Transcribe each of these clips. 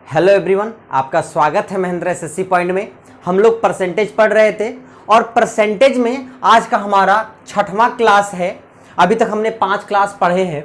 Hello everyone, आपका स्वागत है महेंद्र एसएससी पॉइंट में। हम लोग परसेंटेज पढ़ रहे थे और परसेंटेज में आज का हमारा 6वां क्लास है। अभी तक हमने 5 क्लास पढ़े हैं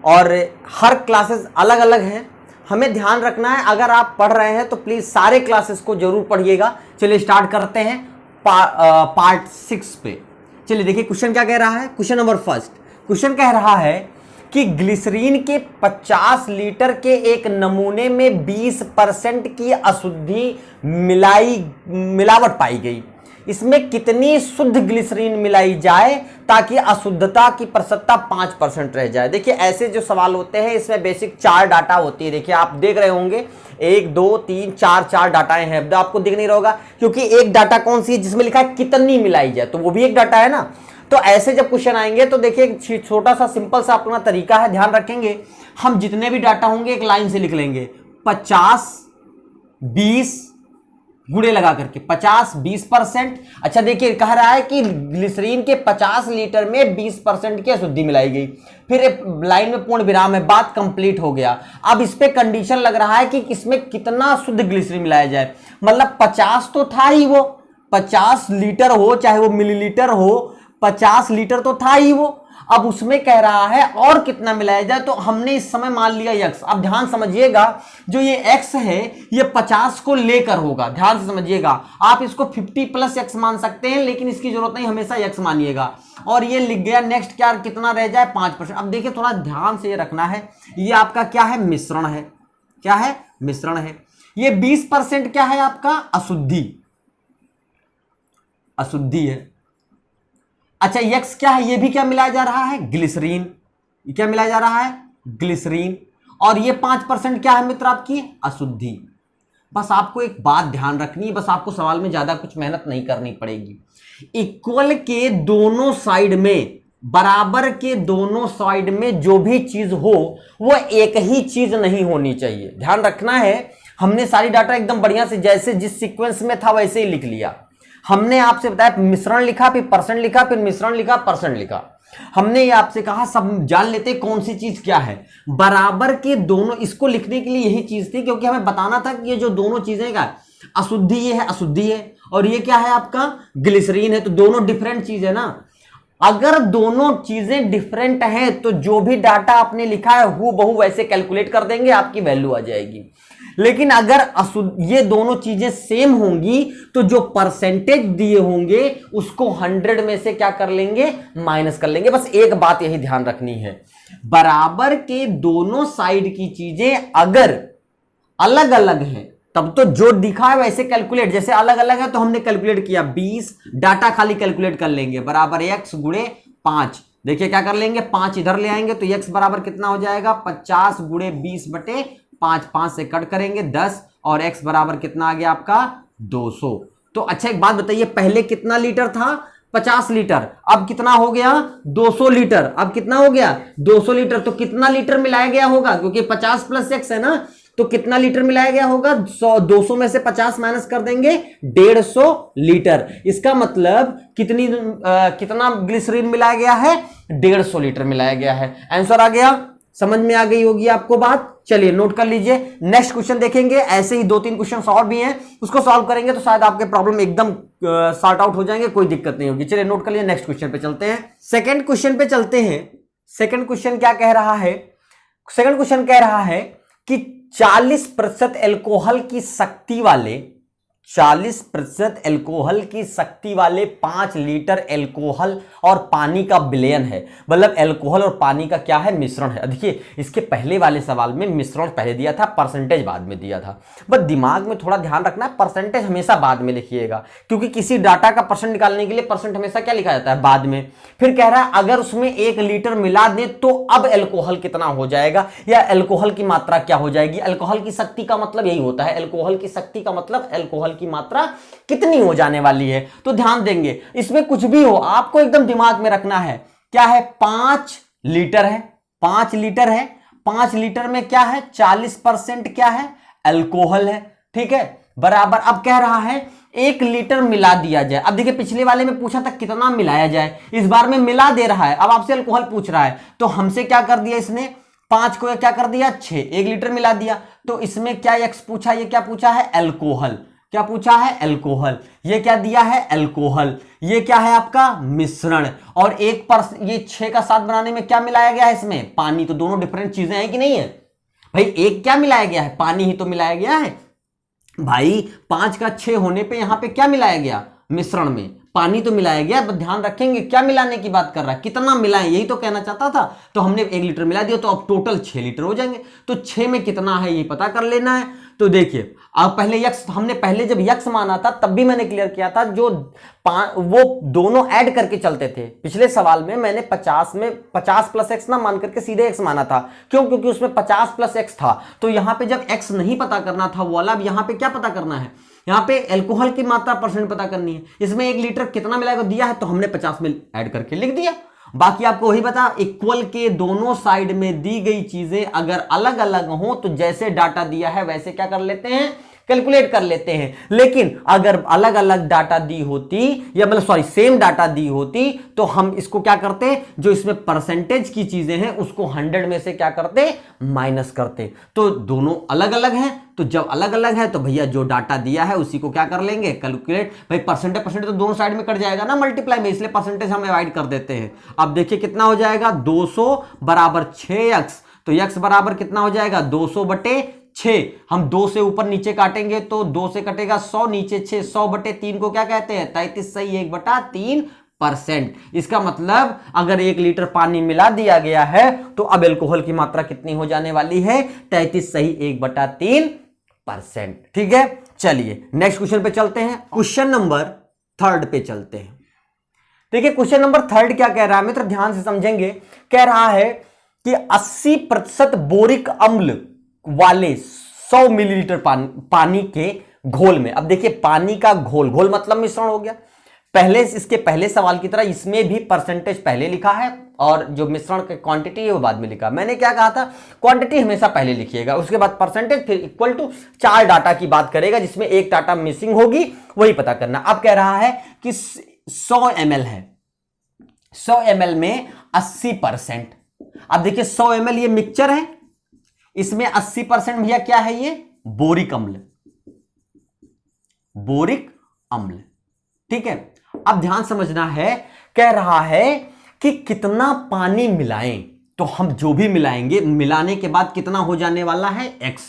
और हर क्लासेस अलग अलग हैं। हमें ध्यान रखना है, अगर आप पढ़ रहे हैं तो प्लीज़ सारे क्लासेस को जरूर पढ़िएगा। चलिए स्टार्ट करते हैं पार्ट 6 पे। चलिए देखिए क्वेश्चन क्या कह रहा है। क्वेश्चन नंबर फर्स्ट, क्वेश्चन कह रहा है कि ग्लिसरीन के 50 लीटर के एक नमूने में 20% की अशुद्धि मिलावट पाई गई। इसमें कितनी शुद्ध ग्लिसरीन मिलाई जाए ताकि अशुद्धता की प्रतिशतता 5% रह जाए। देखिए ऐसे जो सवाल होते हैं इसमें बेसिक 4 डाटा होती है। देखिए आप देख रहे होंगे 1 2 3 4 डाटाएं हैं। अब आपको दिख नहीं रहा होगा क्योंकि एक डाटा कौन सी है जिसमें लिखा है कितनी मिलाई जाए, तो वो भी एक डाटा है ना। तो ऐसे जब क्वेश्चन आएंगे तो देखिए छोटा सा सिंपल सा अपना तरीका है, ध्यान रखेंगे। हम जितने भी डाटा होंगे एक लाइन से लिख लेंगे 50 20 गुणे लगा करके 50 20%। अच्छा देखिए कह रहा है कि ग्लिसरीन के 50 लीटर में 20% की अशुद्धि मिलाई गई, फिर एक लाइन में पूर्ण विराम है, बात कंप्लीट हो गया। अब इस पे कंडीशन लग रहा है कि इसमें कितना शुद्ध ग्लिसरीन मिलाया जाए। मतलब 50 तो था ही, वो 50 लीटर हो चाहे वो मिलीलीटर हो, 50 लीटर तो था ही वो। अब उसमें कह रहा है और कितना मिलाया जाए, तो हमने इस समय मान लिया x। अब ध्यान समझिएगा, जो ये x है ये 50 को लेकर होगा। ध्यान से समझिएगा, आप इसको 50 प्लस x मान सकते हैं, लेकिन इसकी जरूरत नहीं, हमेशा x मानिएगा। और ये लिख गया। नेक्स्ट क्या कितना रह जाए 5%। अब देखिए थोड़ा ध्यान से ये रखना है, ये आपका क्या है, मिश्रण है। क्या है, मिश्रण है। ये 20% क्या है आपका, अशुद्धि, अशुद्धि है। अच्छा x क्या है, ये भी क्या मिलाया जा रहा है, ग्लिसरीन। ये क्या मिलाया जा रहा है, ग्लिसरीन। और ये 5% क्या है मित्र, आपकी अशुद्धि। बस आपको एक बात ध्यान रखनी है, बस आपको सवाल में ज्यादा कुछ मेहनत नहीं करनी पड़ेगी। इक्वल के दोनों साइड में, बराबर के दोनों साइड में जो भी चीज हो वो एक ही चीज नहीं होनी चाहिए। ध्यान रखना है, हमने सारी डाटा एकदम बढ़िया से जैसे जिस सीक्वेंस में था वैसे ही लिख लिया। हमने आपसे बताया मिश्रण लिखा, फिर परसेंट लिखा, फिर मिश्रण लिखा, परसेंट लिखा। हमने ये आपसे कहा सब जान लेते कौन सी चीज क्या है, बराबर के दोनों। इसको लिखने के लिए यही चीज थी क्योंकि हमें बताना था कि ये जो दोनों चीजें क्या, अशुद्धि ये है, अशुद्धि है, और ये क्या है आपका, ग्लिसरीन है। तो दोनों डिफरेंट चीज है ना। अगर दोनों चीजें डिफरेंट हैं तो जो भी डाटा आपने लिखा है हूबहू वैसे कैलकुलेट कर देंगे, आपकी वैल्यू आ जाएगी। लेकिन अगर ये दोनों चीजें सेम होंगी तो जो परसेंटेज दिए होंगे उसको 100 में से क्या कर लेंगे, माइनस कर लेंगे। बस एक बात यही ध्यान रखनी है, बराबर के दोनों साइड की चीजें अगर अलग अलग हैं तब तो जो दिखा है वैसे कैलकुलेट, जैसे अलग अलग है तो हमने कैलकुलेट किया 20 डाटा खाली कैलकुलेट कर लेंगे, बराबर x गुणे 5। देखिए क्या कर लेंगे, 5 इधर ले आएंगे तो x बराबर कितना हो जाएगा, 50 गुणे 20 बटे 5, 5 से कट करेंगे 10, और x बराबर कितना आ गया आपका 200। तो अच्छा एक बात बताइए, पहले कितना लीटर था, 50 लीटर, अब कितना हो गया 200 लीटर। अब कितना हो गया 200 लीटर। तो कितना लीटर मिलाया गया होगा, क्योंकि 50 प्लस x है ना, तो कितना लीटर मिलाया गया होगा, 200 में से 50 माइनस कर देंगे, 150 लीटर। इसका मतलब कितना ग्लिसरीन मिलाया गया है, 150 लीटर मिलाया गया है। आंसर आ गया, समझ में आ गई होगी आपको बात। चलिए नोट कर लीजिए, नेक्स्ट क्वेश्चन देखेंगे। ऐसे ही 2-3 क्वेश्चन और भी हैं, उसको सॉल्व करेंगे तो शायद आपके प्रॉब्लम एकदम सॉर्ट आउट हो जाएंगे, कोई दिक्कत नहीं होगी। चलिए नोट कर लीजिए, नेक्स्ट क्वेश्चन पे चलते हैं। सेकंड क्वेश्चन पे चलते हैं। सेकंड क्वेश्चन क्या कह रहा है, सेकंड क्वेश्चन कह रहा है कि 40% एल्कोहल की शक्ति वाले 40% एल्कोहल की शक्ति वाले 5 लीटर एल्कोहल और पानी का विलयन है। मतलब एल्कोहल और पानी का क्या है, मिश्रण है। देखिए इसके पहले वाले सवाल में मिश्रण पहले दिया था, परसेंटेज बाद में दिया था। बस दिमाग में थोड़ा ध्यान रखना है, परसेंटेज हमेशा बाद में लिखिएगा, क्योंकि किसी डाटा का परसेंट निकालने के लिए परसेंट हमेशा क्या लिखा जाता है, बाद में। फिर कह रहा है अगर उसमें 1 लीटर मिला दें तो अब एल्कोहल कितना हो जाएगा, या एल्कोहल की मात्रा क्या हो जाएगी। एल्कोहल की शक्ति का मतलब यही होता है, एल्कोहल की शक्ति का मतलब एल्कोहल की मात्रा कितनी हो जाने वाली है। तो ध्यान देंगे, इसमें कुछ भी हो आपको एकदम दिमाग में रखना है। क्या है, 5 लीटर है, 5 लीटर है, 5 लीटर में क्या है, 40% क्या है, अल्कोहल है। ठीक है, बराबर। अब कह रहा है 1 लीटर मिला दिया जाए। अब देखिए पिछले वाले में पूछा था कितना मिलाया जाए, इस बार में मिला दे रहा है। अब आपसे अल्कोहल पूछ रहा है तो हमसे क्या कर दिया इसने, 5 को क्या कर दिया 6, 1 लीटर मिला दिया। तो इसमें क्या x पूछा, ये क्या पूछा है अल्कोहल, क्या पूछा है अल्कोहल, ये क्या दिया है अल्कोहल, ये क्या है आपका मिश्रण। और ये 6 का 7 बनाने में क्या मिलाया गया है इसमें पानी। तो दोनों डिफरेंट चीजें हैं कि नहीं है भाई, एक क्या मिलाया गया है पानी ही तो मिलाया गया है भाई। 5 का 6 होने पे यहां पे क्या मिलाया गया मिश्रण में पानी तो मिलाया गया। बस ध्यान रखेंगे क्या मिलाने की बात कर रहा है, कितना मिलाएं यही तो कहना चाहता था। तो हमने 1 लीटर मिला दिया तो अब टोटल 6 लीटर हो जाएंगे। तो 6 में कितना है ये पता कर लेना है। तो देखिए अब पहले यक्स, हमने पहले जब यक्स माना था तब भी मैंने क्लियर किया था, जो वो दोनों ऐड करके चलते थे। पिछले सवाल में मैंने 50 में 50 प्लस एक्स ना मान करके सीधे एक्स माना था। क्यों, क्योंकि उसमें 50 प्लस एक्स था। तो यहां पे जब एक्स नहीं पता करना था वो वाला, अब यहां पे क्या पता करना है, यहां पे अल्कोहल की मात्रा परसेंट पता करनी है। इसमें 1 लीटर कितना मिलाएगा दिया है तो हमने 50 में ऐड करके लिख दिया। बाकी आपको वही बता, इक्वल के दोनों साइड में दी गई चीजें अगर अलग अलग हो तो जैसे डाटा दिया है वैसे क्या कर लेते हैं कैलकुलेट कर लेते हैं। लेकिन अगर अलग अलग डाटा दी होती, या मतलब सॉरी सेम डाटा दी होती, तो हम इसको क्या करते, जो इसमें परसेंटेज की चीजें हैं उसको 100 में से क्या करते माइनस करते। तो दोनों अलग अलग हैं, तो जब अलग अलग है तो भैया जो डाटा दिया है उसी को क्या कर लेंगे कैलकुलेट। भाई परसेंटेज तो दोनों साइड में कट जाएगा ना मल्टीप्लाई में, इसलिए परसेंटेज हम अवॉइड कर देते हैं। अब देखिए कितना हो जाएगा 200 बराबर 6x, तो x बराबर कितना हो जाएगा 200 बटे 6। हम 2 से ऊपर नीचे काटेंगे तो 2 से कटेगा 100, नीचे 6, 100 बटे 3 को क्या कहते हैं 33 सही 1/3%। इसका मतलब अगर 1 लीटर पानी मिला दिया गया है तो अब अल्कोहल की मात्रा कितनी हो जाने वाली है 33 सही 1/3%। ठीक है, चलिए नेक्स्ट क्वेश्चन पे चलते हैं। क्वेश्चन नंबर 3 पे चलते हैं। देखिए क्वेश्चन नंबर 3 क्या कह रहा है मित्र, ध्यान से समझेंगे। कह रहा है कि 80% बोरिक अम्ल वाले 100 मिलीलीटर पानी के घोल में, अब देखिए पानी का घोल, घोल मतलब मिश्रण हो गया। पहले इसके पहले सवाल की तरह इसमें भी परसेंटेज पहले लिखा है और जो मिश्रण की क्वांटिटी है वो बाद में लिखा। मैंने क्या कहा था, क्वांटिटी हमेशा पहले लिखिएगा, उसके बाद परसेंटेज, फिर इक्वल टू 4 डाटा की बात करेगा जिसमें एक डाटा मिसिंग होगी, वही पता करना। अब कह रहा है कि 100 ml है, 100 ml में 80%। अब देखिए 100 ml ये मिक्सचर है, इसमें 80% भैया क्या है ये बोरिक अम्ल, बोरिक अम्ल। ठीक है, अब ध्यान समझना है। कह रहा है कि कितना पानी मिलाएं, तो हम जो भी मिलाएंगे मिलाने के बाद कितना हो जाने वाला है x,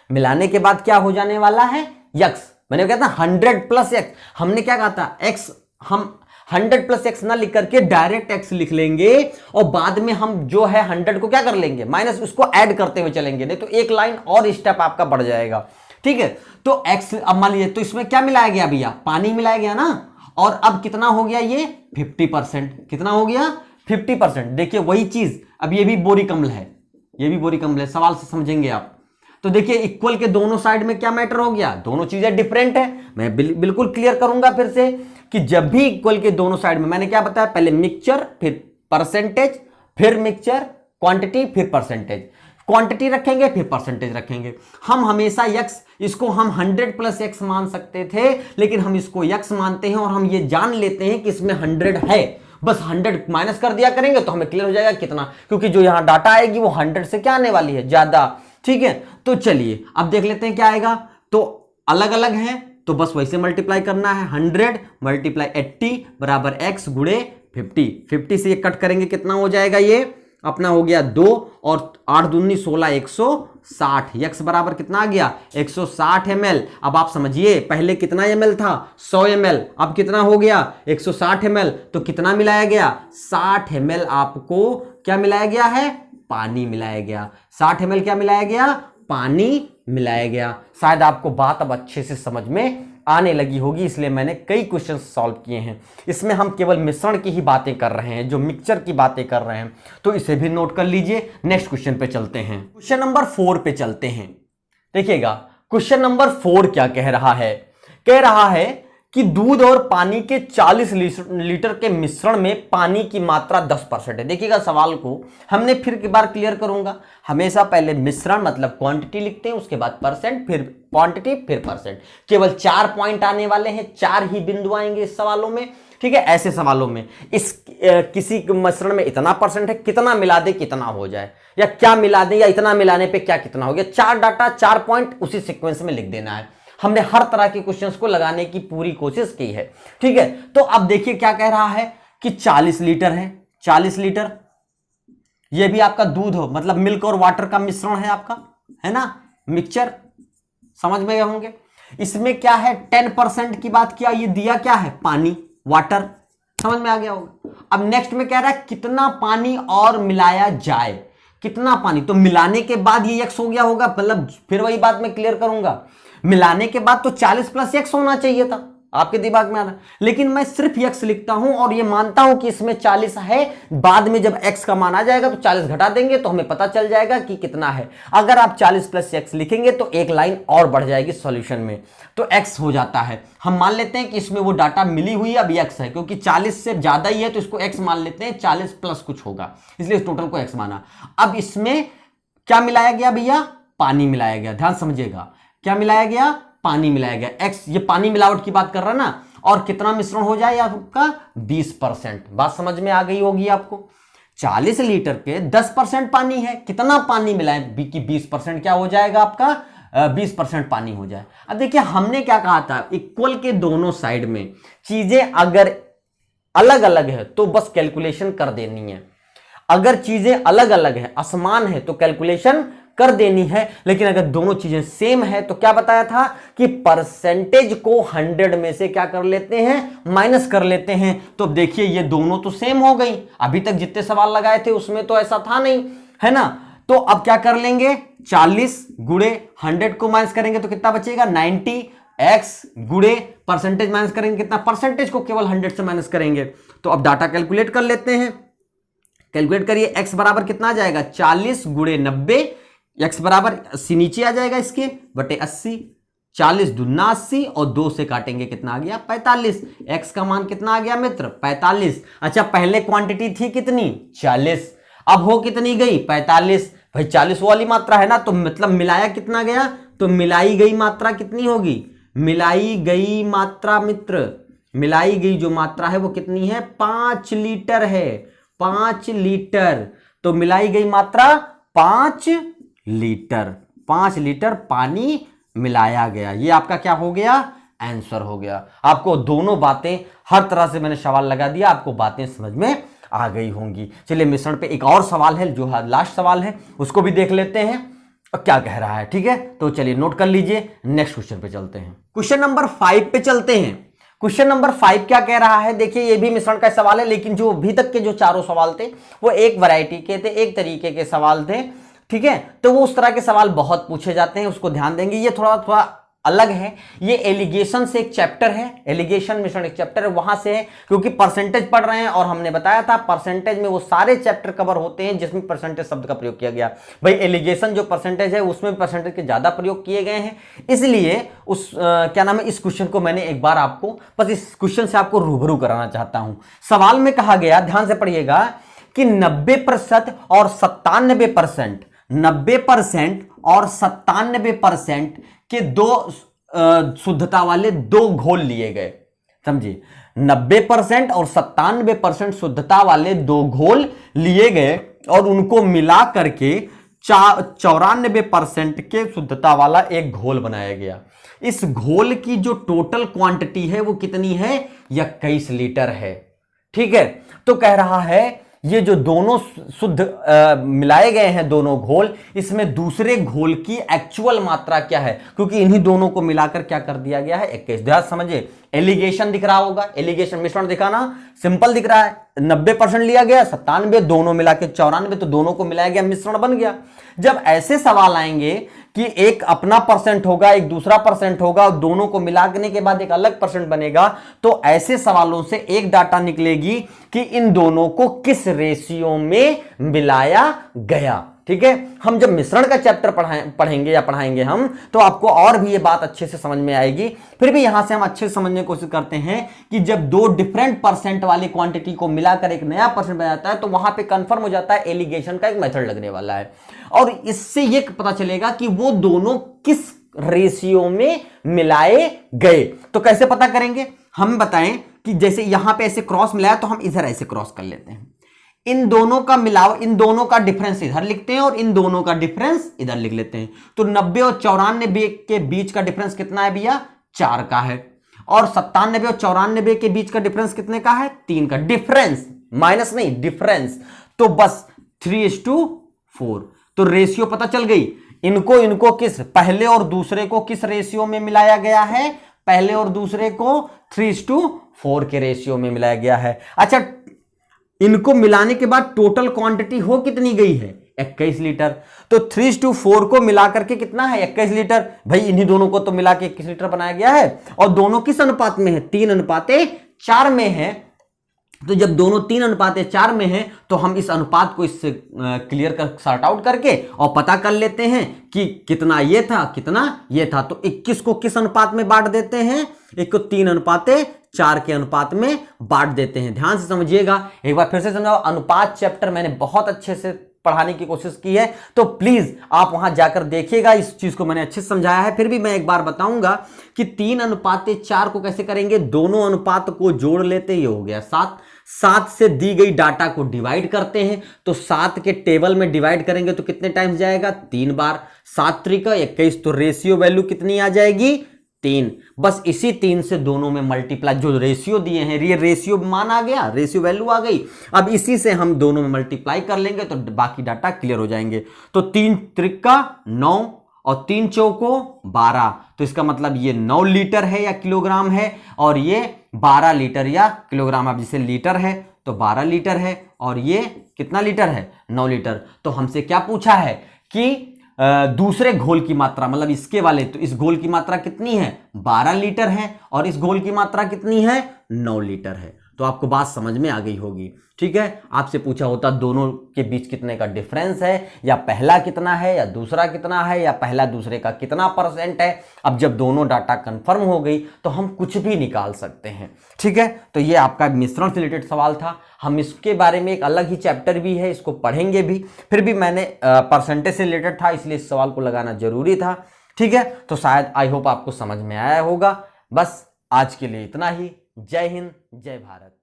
मिलाने के बाद क्या हो जाने वाला है x। मैंने कहा था 100 प्लस x, हमने क्या कहा था x, हम 100 प्लस x ना लिख करके डायरेक्ट x लिख लेंगे और बाद में हम जो है 100 को क्या कर लेंगे माइनस, उसको ऐड करते हुए चलेंगे, नहीं तो एक लाइन और स्टेप आपका बढ़ जाएगा। ठीक है, तो x अब मान लीजिए, तो इसमें क्या मिलाया गया भैया पानी मिलाया गया ना, और अब कितना हो गया ये 50%, कितना हो गया 50%। देखिए वही चीज, अब ये भी बोरिक अम्ल है, ये भी बोरिक अम्ल है, सवाल से समझेंगे आप। तो देखिए इक्वल के दोनों साइड में क्या मैटर हो गया, दोनों चीजें डिफरेंट है। मैं बिल्कुल क्लियर करूंगा फिर से कि जब भी इक्वल के दोनों साइड में, मैंने क्या बताया पहले मिक्सचर फिर परसेंटेज, फिर मिक्सचर क्वांटिटी फिर परसेंटेज, क्वांटिटी रखेंगे फिर परसेंटेज रखेंगे। हम हमेशा यक्स, इसको हम 100 प्लस एक्स मान सकते थे, लेकिन हम इसको यक्स मानते हैं और हम ये जान लेते हैं कि इसमें 100 है, बस 100 माइनस कर दिया करेंगे तो हमें क्लियर हो जाएगा कितना, क्योंकि जो यहां डाटा आएगी वो 100 से क्या आने वाली है ज्यादा। ठीक है, तो चलिए अब देख लेते हैं क्या आएगा। तो अलग अलग है तो बस वैसे मल्टीप्लाई करना है, 100 मल्टीप्लाई 80 बराबर x गुणे 50। 50 से ये कट करेंगे कितना हो जाएगा, ये अपना हो गया 2 और 8 दूनी 16 160। x बराबर कितना आ गया 160 ml। अब आप समझिए पहले कितना ml था 100 ml, अब कितना हो गया 160 ml, तो कितना मिलाया गया 60 ml आपको क्या मिलाया गया है पानी मिलाया गया। 60 ml क्या मिलाया गया पानी मिलाया गया। शायद आपको बात अब अच्छे से समझ में आने लगी होगी, इसलिए मैंने कई क्वेश्चन सॉल्व किए हैं। इसमें हम केवल मिश्रण की ही बातें कर रहे हैं, जो मिक्सचर की बातें कर रहे हैं, तो इसे भी नोट कर लीजिए। नेक्स्ट क्वेश्चन पे चलते हैं, क्वेश्चन नंबर 4 पे चलते हैं। देखिएगा क्वेश्चन नंबर 4 क्या कह रहा है, कह रहा है कि दूध और पानी के 40 लीटर के मिश्रण में पानी की मात्रा 10% है। देखिएगा सवाल को हमने फिर एक बार क्लियर करूंगा, हमेशा पहले मिश्रण मतलब क्वांटिटी लिखते हैं, उसके बाद परसेंट, फिर क्वांटिटी, फिर परसेंट। केवल 4 पॉइंट आने वाले हैं, 4 ही बिंदु आएंगे इस सवालों में। ठीक है, ऐसे सवालों में इस किसी मिश्रण में इतना परसेंट है, कितना मिला दे कितना हो जाए, या क्या मिला दे या इतना मिलाने पे क्या कितना हो गया, 4 डाटा 4 पॉइंट उसी सीक्वेंस में लिख देना है। हमने हर तरह के क्वेश्चंस को लगाने की पूरी कोशिश की है, ठीक है। तो अब देखिए क्या कह रहा है कि 40 लीटर है, 40 लीटर, ये भी आपका दूध हो, मतलब मिल्क और वाटर का मिश्रण है आपका, है ना, मिक्सचर, समझ में गए होंगे। इसमें क्या है, 10% की बात किया, ये दिया क्या है, पानी, वाटर, समझ में आ गया होगा। अब नेक्स्ट में कह रहा है कितना पानी और मिलाया जाए, कितना पानी, तो मिलाने के बाद ये x हो गया होगा, मतलब फिर वही बात मैं क्लियर करूंगा, मिलाने के बाद तो 40 + x होना चाहिए था, आपके दिमाग में आ रहा, लेकिन मैं सिर्फ x लिखता हूं और ये मानता हूं कि इसमें 40 है, बाद में जब x का मान आ जाएगा तो 40 घटा देंगे तो हमें पता चल जाएगा कि कितना है। अगर आप 40 + x लिखेंगे तो एक लाइन और बढ़ जाएगी सॉल्यूशन में, तो x हो जाता है। हम मान लेते हैं कि इसमें वो डाटा मिली हुई अब x है, क्योंकि 40 से ज्यादा ही है तो इसको x मान लेते हैं, 40 + कुछ होगा, इसलिए टोटल को x माना। अब इसमें क्या मिलाया गया भैया, पानी मिलाया गया, ध्यान समझिएगा, क्या मिलाया गया, पानी मिलाया गया, x, ये पानी मिलावट की बात कर रहा ना, और कितना मिश्रण हो जाए आपका 20%, बात समझ में आ गई होगी आपको। 40 लीटर के 10% पानी है, कितना पानी मिलाए कि 20% क्या हो जाएगा आपका, 20% पानी हो जाए। अब देखिए हमने क्या कहा था, इक्वल के दोनों साइड में चीजें अगर अलग अलग है तो बस कैलकुलेशन कर देनी है, अगर चीजें अलग अलग है, असमान है, तो कैलकुलेशन कर देनी है। लेकिन अगर दोनों चीजें सेम है तो क्या बताया था कि परसेंटेज को 100 में से क्या कर लेते हैं, माइनस कर लेते हैं। तो देखिए ये दोनों तो सेम हो गई, अभी तक जितने सवाल लगाए थे उसमें तो ऐसा था नहीं, है ना। तो अब क्या कर लेंगे, 40 गुणे 100 को माइनस करेंगे तो कितना बचेगा, 90, x गुणे परसेंटेज माइनस करेंगे कितना, परसेंटेज को केवल 100 से माइनस करेंगे। तो अब डाटा कैलकुलेट कर लेते हैं, कैलकुलेट करिए, x बराबर कितना आ जाएगा, 40 गुणे 90, x बराबर 80 नीचे आ जाएगा इसके, बटे 80, 40 दूना 80 और 2 से काटेंगे कितना आ गया, 45। x का मान कितना आ गया मित्र, 45। अच्छा पहले क्वांटिटी थी कितनी, 40, अब हो कितनी गई, 45। भाई 40 वाली मात्रा है ना, तो मतलब मिलाया कितना गया, तो मिलाई गई मात्रा कितनी होगी, मिलाई गई मात्रा मित्र, मिलाई गई जो मात्रा है वो कितनी है, 5 लीटर है, 5 लीटर। तो मिलाई गई मात्रा 5 लीटर, 5 लीटर पानी मिलाया गया, ये आपका क्या हो गया, आंसर हो गया। आपको दोनों बातें, हर तरह से मैंने सवाल लगा दिया, आपको बातें समझ में आ गई होंगी। चलिए मिश्रण पे एक और सवाल है, जो लास्ट सवाल है उसको भी देख लेते हैं क्या कह रहा है, ठीक है। तो चलिए नोट कर लीजिए, नेक्स्ट क्वेश्चन पे चलते हैं, क्वेश्चन नंबर 5 पे चलते हैं। क्वेश्चन नंबर 5 क्या कह रहा है, देखिए ये भी मिश्रण का सवाल है, लेकिन जो अभी तक के जो चारों सवाल थे वो एक वैरायटी के थे, एक तरीके के सवाल थे, ठीक है। तो वो उस तरह के सवाल बहुत पूछे जाते हैं, उसको ध्यान देंगे। ये थोड़ा थोड़ा अलग है, ये एलिगेशन से एक चैप्टर है, एलिगेशन मिश्रण एक चैप्टर है, वहां से है, क्योंकि परसेंटेज पढ़ रहे हैं और हमने बताया था परसेंटेज में वो सारे चैप्टर कवर होते हैं जिसमें परसेंटेज शब्द का प्रयोग किया गया। भाई एलिगेशन जो परसेंटेज है उसमें परसेंटेज के ज्यादा प्रयोग किए गए हैं, इसलिए उस क्या नाम है, इस क्वेश्चन को मैंने एक बार आपको बस इस क्वेश्चन से आपको रूबरू कराना चाहता हूं। सवाल में कहा गया, ध्यान से पढ़िएगा, कि 90% और 97%, 90% और 97% के दो शुद्धता वाले दो घोल लिए गए, समझिए, 90% और 97% शुद्धता वाले दो घोल लिए गए और उनको मिला करके 94% के शुद्धता वाला एक घोल बनाया गया। इस घोल की जो टोटल क्वांटिटी है वो कितनी है, 21 लीटर है, ठीक है। तो कह रहा है ये जो दोनों शुद्ध मिलाए गए हैं दोनों घोल, इसमें दूसरे घोल की एक्चुअल मात्रा क्या है, क्योंकि इन्हीं दोनों को मिलाकर क्या कर दिया गया है, 21। ध्यान समझिए, एलिगेशन दिख रहा होगा, एलिगेशन मिश्रण दिखाना सिंपल दिख रहा है, 90% लिया गया, 97 दोनों मिला के 94, तो दोनों को मिलाया गया, मिश्रण बन गया। जब ऐसे सवाल आएंगे कि एक अपना परसेंट होगा, एक दूसरा परसेंट होगा, और दोनों को मिलाने के बाद एक अलग परसेंट बनेगा, तो ऐसे सवालों से एक डाटा निकलेगी कि इन दोनों को किस रेशियो में मिलाया गया, ठीक है। हम जब मिश्रण का चैप्टर पढ़ेंगे या पढ़ाएंगे हम, तो आपको और भी ये बात अच्छे से समझ में आएगी। फिर भी यहां से हम अच्छे से समझने की कोशिश करते हैं कि जब दो डिफरेंट परसेंट वाली क्वांटिटी को मिलाकर एक नया परसेंट बन जाता है, तो वहां पे कंफर्म हो जाता है एलिगेशन का एक मेथड लगने वाला है, और इससे ये पता चलेगा कि वो दोनों किस रेशियो में मिलाए गए। तो कैसे पता करेंगे, हम बताएं कि जैसे यहां पे ऐसे क्रॉस मिलाया तो हम इधर ऐसे क्रॉस कर लेते हैं, इन दोनों का मिलाव, इन दोनों का डिफरेंस इधर लिखते हैं और इन दोनों का डिफरेंस इधर लिख लेते हैं। तो 90 और 94 के बीच का डिफरेंस कितना है भैया, 4 का है। और 97 और 94 के बीच का डिफरेंस कितने का है, 3 का। डिफरेंस, माइनस नहीं, डिफरेंस। तो बस 3:4। तो रेशियो पता चल गई। इनको किस, पहले और दूसरे को किस रेशियो में मिलाया गया है, पहले और दूसरे को 3:4 के रेशियो में मिलाया गया है। अच्छा, इनको मिलाने के बाद टोटल क्वांटिटी हो कितनी गई है, 21 लीटर। तो 3:4 को मिला करके कितना है, 21 लीटर। भाई इन्हीं दोनों को तो मिला के 21 लीटर बनाया गया है। और दोनों किस अनुपात में है, 3:4 में है। तो जब दोनों 3:4 में है तो हम इस अनुपात को इससे क्लियर कर, सॉर्ट आउट करके और पता कर लेते हैं कि कितना ये था, कितना ये था। तो 21 को किस अनुपात में बांट देते हैं, एक को 3:4 के अनुपात में बांट देते हैं। ध्यान से समझिएगा, एक बार फिर से समझाओ। अनुपात चैप्टर मैंने बहुत अच्छे से पढ़ाने की कोशिश की है, तो प्लीज आप वहां जाकर देखिएगा। इस चीज को मैंने अच्छे से समझाया है। फिर भी मैं एक बार बताऊंगा कि 3:4 को कैसे करेंगे। दोनों अनुपात को जोड़ लेते, ये हो गया 7 से दी गई डाटा को डिवाइड करते हैं। तो 7 के टेबल में डिवाइड करेंगे तो कितने टाइम्स जाएगा, 3 बार। 7 त्रिक 21। तो रेशियो वैल्यू कितनी आ जाएगी, 3। बस इसी 3 से दोनों में मल्टीप्लाई, जो रेशियो दिए हैं, ये रेशियो मान आ गया, रेशियो वैल्यू आ गई। अब इसी से हम दोनों में मल्टीप्लाई कर लेंगे तो बाकी डाटा क्लियर हो जाएंगे। तो 3 त्रिक 9 और 3 चौको 12। तो इसका मतलब ये 9 लीटर है या किलोग्राम है, और ये 12 लीटर या किलोग्राम। अब जैसे लीटर है तो 12 लीटर है, और ये कितना लीटर है, 9 लीटर। तो हमसे क्या पूछा है कि दूसरे घोल की मात्रा, मतलब इसके वाले, तो इस घोल की मात्रा कितनी है, 12 लीटर है, और इस घोल की मात्रा कितनी है, 9 लीटर है। तो आपको बात समझ में आ गई होगी। ठीक है, आपसे पूछा होता दोनों के बीच कितने का डिफरेंस है, या पहला कितना है या दूसरा कितना है, या पहला दूसरे का कितना % है। अब जब दोनों डाटा कंफर्म हो गई तो हम कुछ भी निकाल सकते हैं। ठीक है, तो ये आपका मिश्रण से रिलेटेड सवाल था। हम इसके बारे में एक अलग ही चैप्टर भी है, इसको पढ़ेंगे भी। फिर भी मैंने परसेंटेज से रिलेटेड था इसलिए इस सवाल को लगाना जरूरी था। ठीक है, तो शायद आई होप आपको समझ में आया होगा। बस आज के लिए इतना ही। जय हिंद, जय भारत।